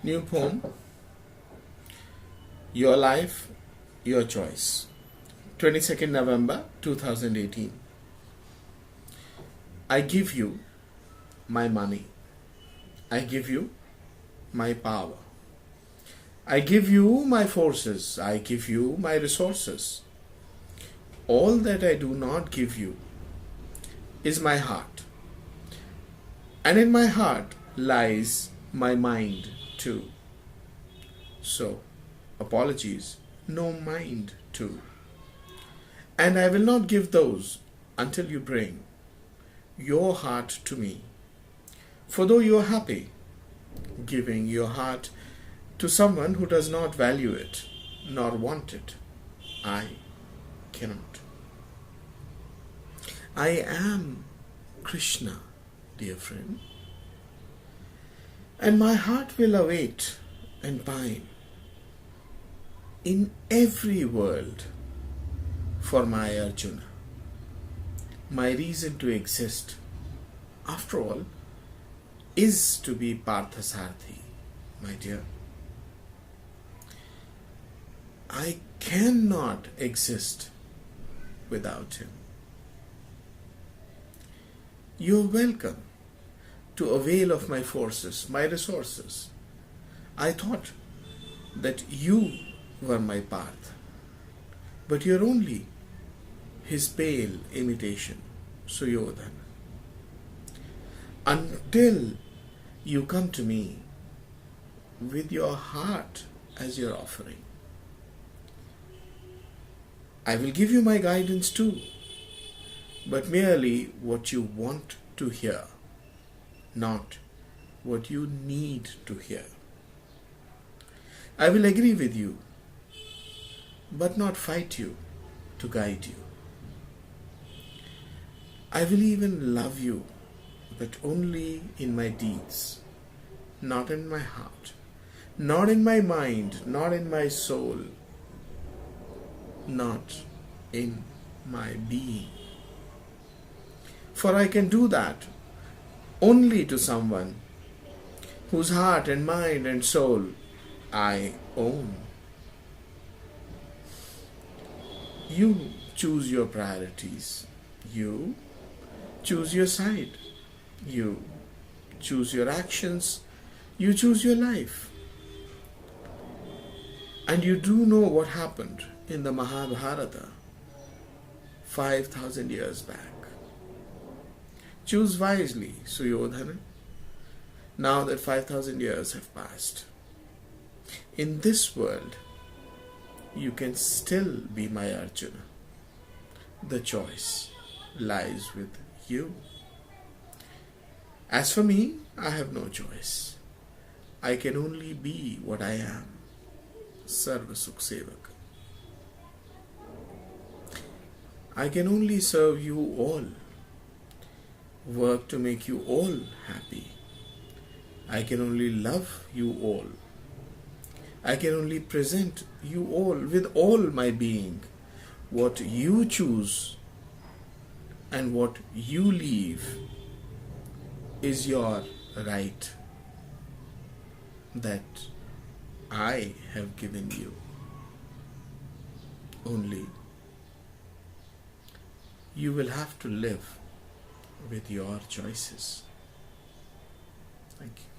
New poem, Your Life, Your Choice. 22nd November 2018. I give you my money. I give you my power. I give you my forces. I give you my resources. All that I do not give you is my heart. And in my heart lies my mind too. So, apologies, no mind too. And I will not give those until you bring your heart to me. For though you are happy giving your heart to someone who does not value it nor want it, I cannot. I am Krishna, dear friend, and my heart will await and pine in every world for my Arjuna, my reason to exist, after all, is to be Parthasarathi, my dear. I cannot exist without him. You're welcome to avail of my forces, my resources. I thought that you were my path, but you're only his pale imitation, Suyodhana. Until you come to me with your heart as your offering, I will give you my guidance too, but merely what you want to hear, not what you need to hear. I will agree with you, but not fight you to guide you. I will even love you, but only in my deeds, not in my heart, not in my mind, not in my soul, not in my being. For I can do that only to someone whose heart and mind and soul I own. You choose your priorities. You choose your side. You choose your actions. You choose your life. And you do know what happened in the Mahabharata 5,000 years back. Choose wisely, Suyodhana, now that 5,000 years have passed. In this world, you can still be my Arjuna. The choice lies with you. As for me, I have no choice. I can only be what I am, Sarva Sukh Sevak. I can only serve you all, work to make you all happy. I can only love you all. I can only present you all with all my being. What you choose and what you leave is your right that I have given you. Only you will have to live with your choices. Thank you.